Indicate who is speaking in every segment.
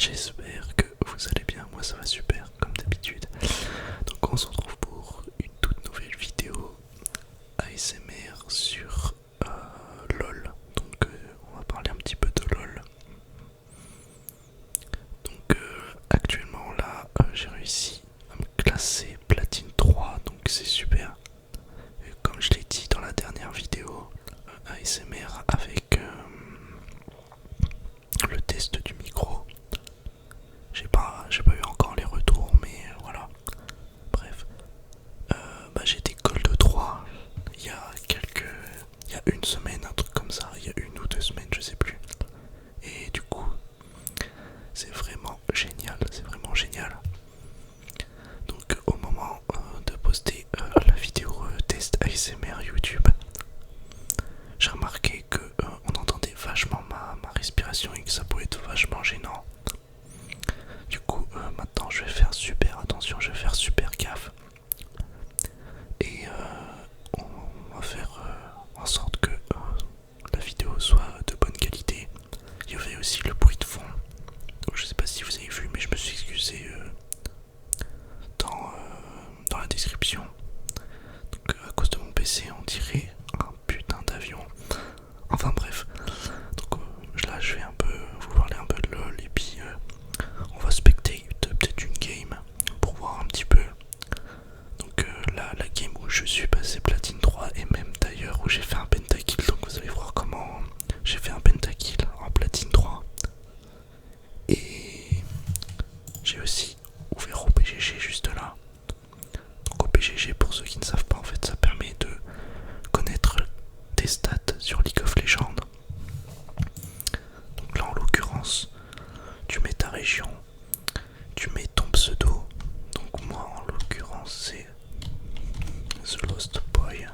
Speaker 1: j'espère que vous allez bien, moi ça va super comme d'habitude. Donc on se retrouve pour une toute nouvelle vidéo ASMR sur LOL. Donc on va parler un petit peu de LOL. Donc actuellement là j'ai réussi à me classer platine 3, donc c'est super. Et comme je l'ai dit dans la dernière vidéo ASMR avec le test du micro, j'ai pas eu encore les retours, mais voilà. Bref, j'ai été Gold 3 il y a il y a une semaine, un truc comme ça, il y a une ou deux semaines, je sais plus. Et du coup, c'est vraiment génial, c'est vraiment génial. Donc au moment de poster la vidéo test ASMR YouTube, j'ai remarqué que on entendait vachement ma respiration et que ça pouvait être vachement gênant. Du coup, maintenant je vais faire super attention, je vais faire super gaffe. Et on va faire en sorte que la vidéo soit de bonne qualité. Il y avait aussi le bruit de fond. Donc je sais pas si vous avez vu, mais je me suis excusé dans la description. Donc à cause de mon PC, on dirait un putain d'avion. Enfin bref. Donc là je vais un peu vous parler un peu de LOL et puis on va specter peut-être une game pour voir un petit peu. Donc la game où je suis passé platine 3 et même d'ailleurs où j'ai fait un pentakill, donc vous allez voir comment j'ai fait un pentakill en platine 3. Et j'ai aussi ouvert au PGG juste là. Donc au PGG, pour ceux qui ne savent pas, en fait ça permet de connaître tes stats sur League of Legends. Donc là en l'occurrence tu mets ta région, tu mets ton pseudo. Donc moi en l'occurrence c'est The Lost Boy.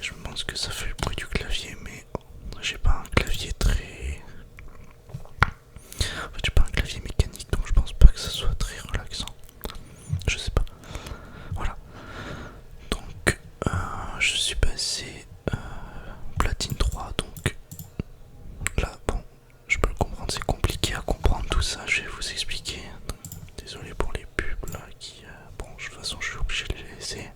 Speaker 1: Je me demande ce que ça fait le bruit du clavier, mais j'ai pas un clavier très... En fait j'ai pas un clavier mécanique, donc je pense pas que ça soit très relaxant. Je sais pas. Voilà. Donc je suis passé platine 3, donc là bon, je peux le comprendre, c'est compliqué à comprendre tout ça, je vais vous expliquer. Donc, désolé pour les pubs là qui... bon, de toute façon je suis obligé de les laisser.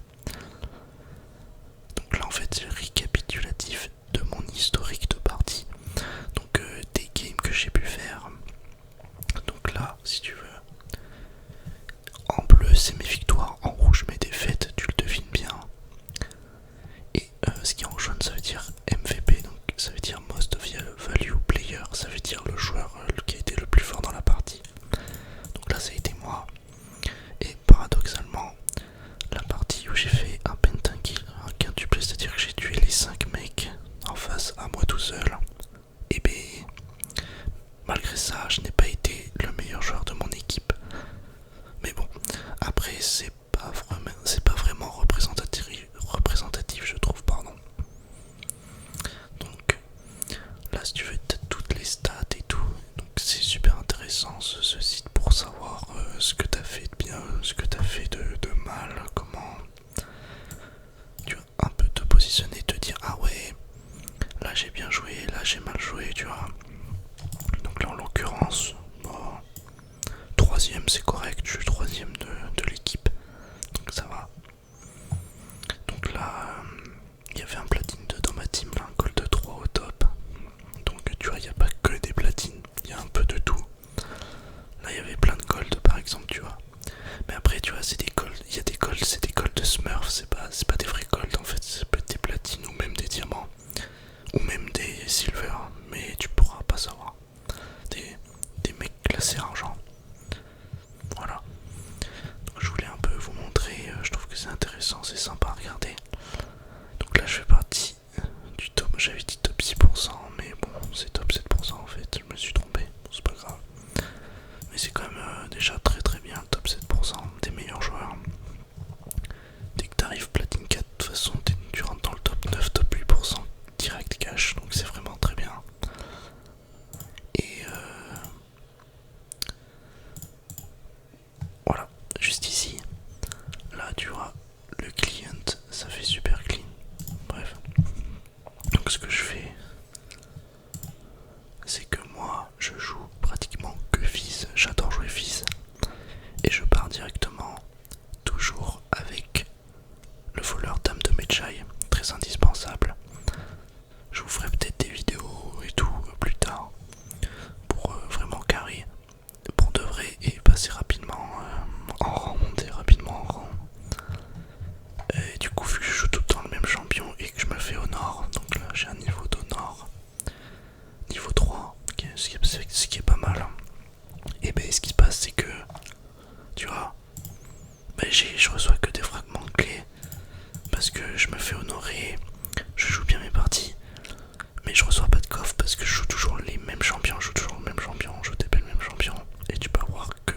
Speaker 1: Donc là en fait c'est le récapitulatif de mon historique de partie. Donc des games que j'ai pu faire. Donc là si tu veux, en bleu c'est mes victoires, en rouge mes défaites, tu le devines bien. Et ce qui est en jaune ça veut dire MVP, donc ça veut dire Most Value Player, ça veut dire le joueur qui a été le plus fort dans la partie. Donc là ça a été moi. Et paradoxalement, la partie où j'ai fait un pentakill, un quintuple, c'est-à-dire que j'ai tué les 5 mecs en face à moi tout seul, et ben malgré ça je n'ai pas été le meilleur joueur de mon équipe. Mais bon, après c'est pas vraiment représentatif je trouve, pardon. Donc là si tu veux t'as toutes les stats et tout, donc c'est super intéressant ce site pour savoir ce que t'as fait de bien, ce que t'as fait de mal, comment tu vas un peu te positionner, te dire ah ouais là j'ai bien joué, là j'ai mal joué, tu vois. Donc là en l'occurrence, bon, troisième c'est correct, je suis troisième de l'équipe, donc ça va. Donc là il y avait un platine 2 dans ma team, là, un gold 3 au top. Donc tu vois il n'y a pas que des platines, il y a un peu de tout. Là il y avait plein de gold par exemple, tu vois. Mais après tu vois c'est des golds, il y a des golds, c'est des golds de smurf, c'est pas des vrais golds en fait, ça peut être des platines ou même des diamants. Ou même des silver, mais tu pourras pas savoir. Des mecs classés argent. Voilà. Donc je voulais un peu vous montrer, je trouve que c'est intéressant, c'est sympa à regarder. Donc là je fais partie du top, j'avais dit top 6%, mais bon c'est top 7% en fait, je me suis trompé, bon, c'est pas grave. Mais c'est quand même déjà très très bien le top 7% des meilleurs joueurs. Dès que t'arrives platine 4, de toute façon tu rentres dans le top 9, top 8% direct cash, donc c'est vraiment très bien. Et voilà, juste ici, là tu vois, le client, ça fait super clean. Bref, donc ce que je fais, j'adore jouer Fizz. Et je pars directement, toujours avec le voleur Dame de Medjay, très indispensable. Je vous ferai peut-être des vidéos et tout plus tard pour vraiment carry pour de vrai et passer rapidement en rang, monter rapidement en rang. Et du coup, vu que je joue tout le temps le même champion et que je me fais au nord, donc là j'ai un niveau d'honneur niveau 3, ce qui est pas mal. Et ben ce qui se passe, c'est que tu vois, ben, je reçois que des fragments clés parce que je me fais honorer, je joue bien mes parties, mais je reçois pas de coffre parce que je joue toujours les mêmes champions, je joue toujours le même champion, je TP le même champion, et tu peux avoir que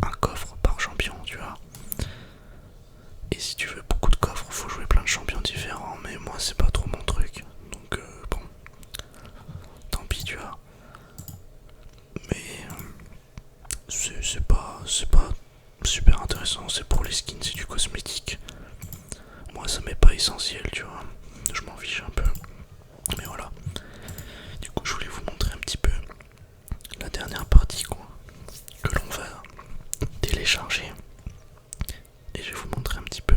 Speaker 1: un coffre par champion, tu vois. Et si tu veux beaucoup de coffres, faut jouer plein de champions différents, mais moi c'est pas trop mon truc, donc bon, tant pis, tu vois. Mais c'est pas super intéressant, c'est pour les skins, c'est du cosmétique. Moi ça m'est pas essentiel, tu vois, je m'en fiche un peu. Mais voilà, du coup je voulais vous montrer un petit peu la dernière partie quoi, que l'on va télécharger. Et je vais vous montrer un petit peu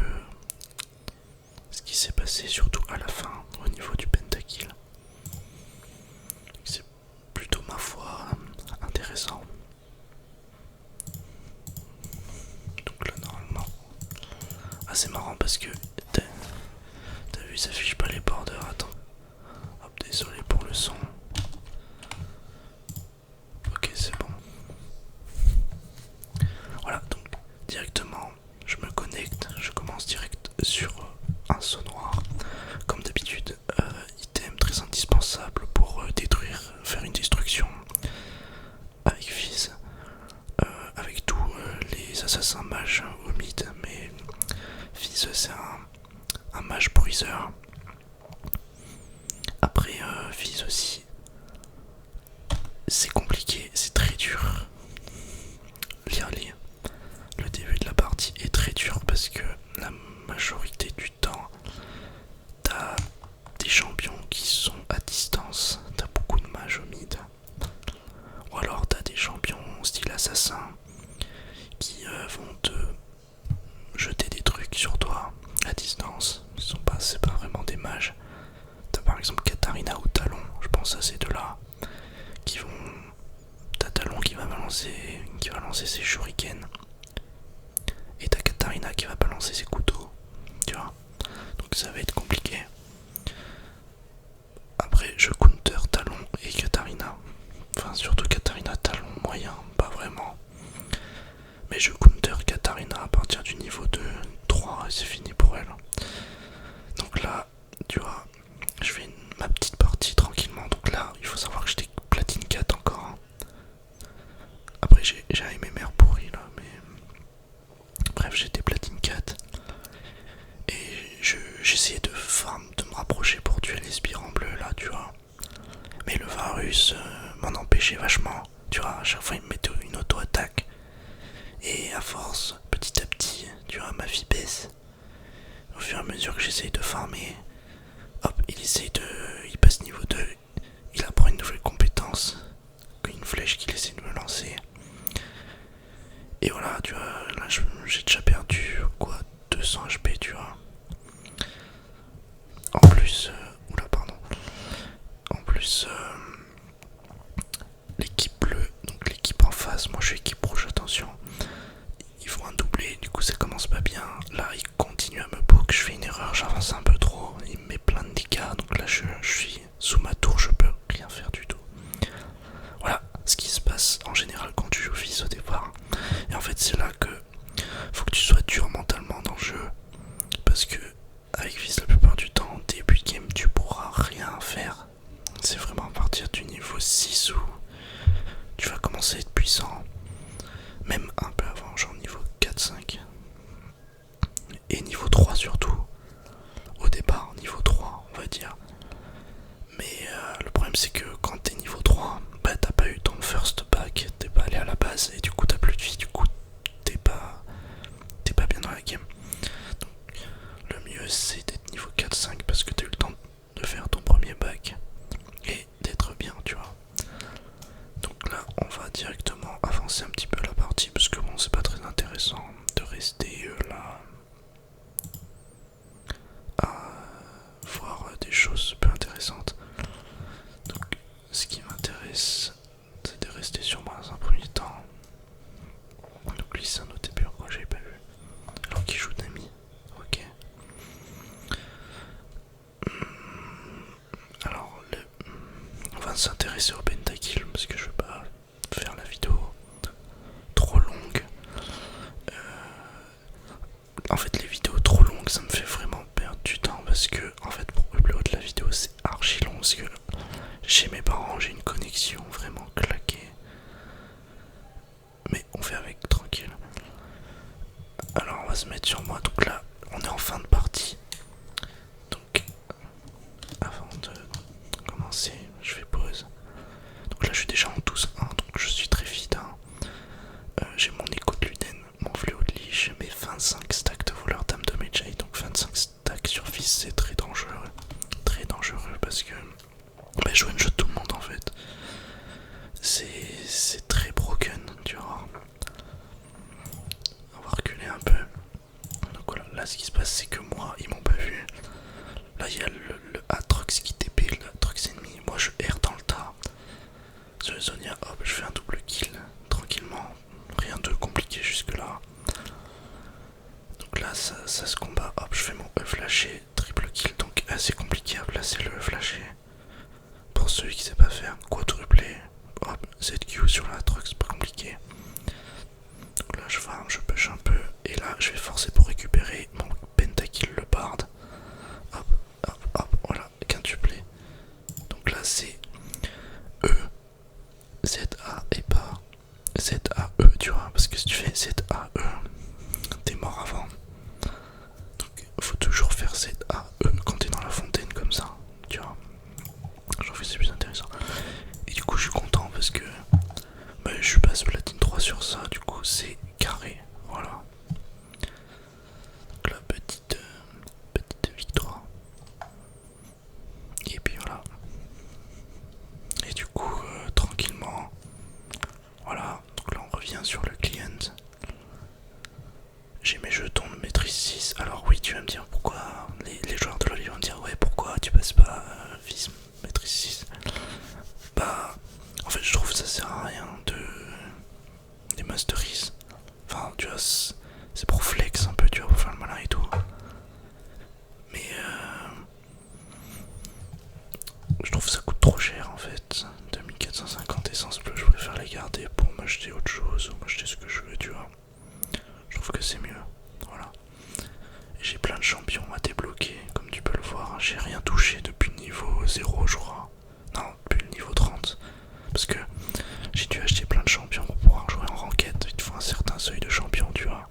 Speaker 1: ce qui s'est passé, surtout à la fin au niveau du pentakill. C'est plutôt ma foi intéressant. Donc là normalement, ah c'est marrant parce que t'as vu, ça affiche pas les borders. Attends, hop, désolé pour le son. Ok, c'est bon. Voilà, donc directement je me connecte, je commence direct sur un saut noir. Comme d'habitude, item très indispensable pour détruire, faire une destruction avec Fizz, avec tous les assassins mages au mid, mais Fizz c'est un mage bruiseur. Après Fizz aussi, c'est compliqué, c'est très dur. Le début de la partie est très dur parce que la majorité du temps, t'as des champions qui sont à distance, t'as beaucoup de mages au mid, ou alors t'as des champions style assassin qui vont te jeter des trucs sur toi à distance. C'est pas vraiment des mages. T'as par exemple Katarina ou Talon, je pense à ces deux-là, qui vont. T'as Talon qui va lancer ses shurikens, et t'as Katarina qui va balancer ses couteaux, tu vois. Donc ça va être compliqué. Après je counter Talon et Katarina. Enfin surtout Katarina, Talon moyen, pas vraiment. Mais je counter Katarina à partir du niveau de 3 et c'est fini pour elle. Donc là, tu vois, je fais ma petite partie tranquillement. Donc là, il faut savoir que j'étais platine 4 encore. Hein. Après j'ai un MMR pourri là, mais bref, j'étais platine 4. Et j'essayais de me rapprocher pour tuer les sbires en bleu là, tu vois. Mais le Varus m'en empêchait vachement. Tu vois, à chaque fois il me mettait une auto-attaque. Et à force, petit à petit, tu vois, ma vie baisse. Au fur et à mesure que j'essaye de farmer, hop, il passe niveau 2, il apprend une nouvelle compétence, une flèche qu'il essaie de me lancer. Et voilà, tu vois, là j'ai déjà perdu, quoi, 200 HP, tu vois. En plus, en plus, l'équipe bleue, donc l'équipe en face, moi je suis équipe rouge, attention. Ils font un doublé, du coup ça commence pas bien. Là il continue à me poke, je fais une erreur, j'avance un peu trop, il me met plein de dégâts, donc là je suis sous ma tour, je peux rien faire du tout. Voilà ce qui se passe en général quand tu joues Fizz au départ. Et en fait c'est là que faut que tu sois dur mentalement dans le jeu, parce que avec Fizz la plupart du temps, début de game tu pourras rien faire. C'est vraiment à partir du niveau 6 où tu vas commencer à être puissant. Même un peu avant, genre niveau 4-5. Et niveau 3 surtout. Au départ, niveau 3, on va dire. Mais le problème c'est que quand t'es niveau 3, bah t'as pas eu ton first pack, t'es pas allé à la base et du coup t'as plus de vie, du coup t'es pas bien dans la game. Donc le mieux c'est d'être niveau 4-5 parce que t'as eu le temps de faire ton premier pack et d'être bien, tu vois. Donc là on va directement avancer un s'intéresser au pentakill parce que je veux pas faire la vidéo trop longue. En fait, les vidéos trop longues, ça me fait vraiment perdre du temps parce que, en fait, pour upload la vidéo, c'est archi long parce que chez mes parents, j'ai une connexion vraiment claquée. Mais on fait avec, tranquille. Alors, on va se mettre sur moi. Donc là, on est en fin de partie. Donc, avant de commencer, je fais pause. Donc là, je suis déjà en 12-1, donc je suis très vite. Hein. J'ai mon écho de Luden, mon fléau de liche, mes 25 stacks de voleur dame de Medjay. Donc 25 stacks sur fils, c'est très dangereux. Très dangereux parce que bah, je one-shot tout le monde en fait. C'est très broken, tu vois. On va reculer un peu. Donc voilà, là ce qui se passe c'est que moi, ils m'ont pas vu. Là il y a le Atrox qui TP, le Atrox ennemi. Moi je erre dans le tas. Sur le Zonia, hop, je fais un double kill tranquillement. Rien de compliqué jusque là. Donc là ça se combat. Hop, je fais mon E flashé, triple kill. Donc assez compliqué à placer le E flashé. Pour celui qui sait pas faire, quadruplé. Hop, ZQ sur la Atrox, pas compliqué. Donc là je farm, je push un peu. Et là je vais forcer pour récupérer mon pentakill, le bard. Hop, hop, hop, voilà, quintuplé. Donc là c'est E, Z, A et pas Z, A, E, tu vois. Parce que si tu fais Z, A, E, t'es mort avant. Donc faut toujours faire Z, A, E quand t'es dans la fontaine comme ça, tu vois. Je trouve que c'est plus intéressant. Et du coup je suis content parce que bah, je passe platine 3 sur ça, du coup c'est carré, voilà. Donc la petite victoire. Et puis voilà. Et du coup tranquillement, voilà, donc là on revient sur le client. J'ai mes jetons de maîtrise 6. Alors oui, tu vas me dire pourquoi les joueurs de LoL vont me dire ouais pourquoi tu passes pas vis maîtrise 6. Bah en fait je trouve que ça sert à rien des masteries. Enfin tu vois c'est pour flex un peu, tu vois, pour faire le malin et tout. Mais je trouve que ça coûte trop cher en fait. 2450 essence bleue, je préfère les garder pour m'acheter autre chose ou m'acheter ce que je veux, tu vois. Je trouve que c'est mieux, voilà. Et j'ai plein de champions à débloquer, comme tu peux le voir. J'ai rien touché depuis le niveau 0 je crois. Non, depuis le niveau 30. Parce que j'ai dû acheter plein de champions pour pouvoir jouer en ranked. Il te faut un certain seuil de champion, tu vois.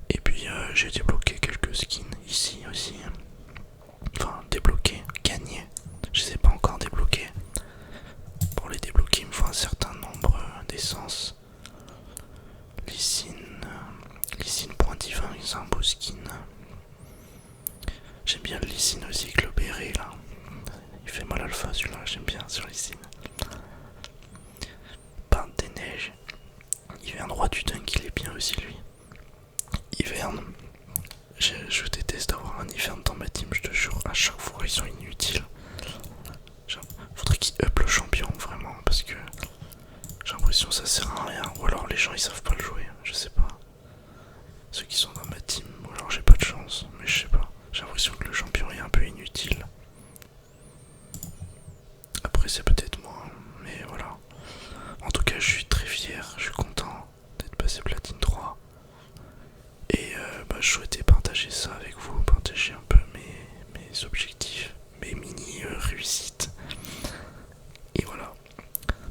Speaker 1: Et puis j'ai débloqué quelques skins ici aussi. Enfin, débloqué, gagné. Je les ai pas encore débloqués. Pour les débloquer, il me faut un certain nombre d'essence. Lysine point divin, c'est un beau skin. J'aime bien le Lysine aussi avec le béret là. Il fait mal alpha celui-là, j'aime bien sur Lysine. Peintre des neiges. Hiverne roi du dunk, il est bien aussi lui. Hiverne. Je déteste avoir un hiverne dans ma team, je te jure, à chaque fois ils sont inutiles. Faudrait qu'ils up le champion vraiment parce que j'ai l'impression que ça sert à rien. Ou alors les gens ils savent pas le jouer, je sais pas. Ceux qui sont dans ma team, ou alors j'ai pas de chance, mais je sais pas. J'ai l'impression que le champion est un peu inutile. Après c'est peut-être moi, mais voilà. En tout cas je suis très fier, je suis content d'être passé platine 3. Et je souhaitais partager ça avec vous, partager un peu mes objectifs, mes mini réussites. Et voilà.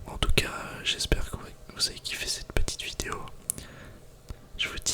Speaker 1: En tout cas, j'espère que vous avez kiffé cette petite vidéo. Je vous dis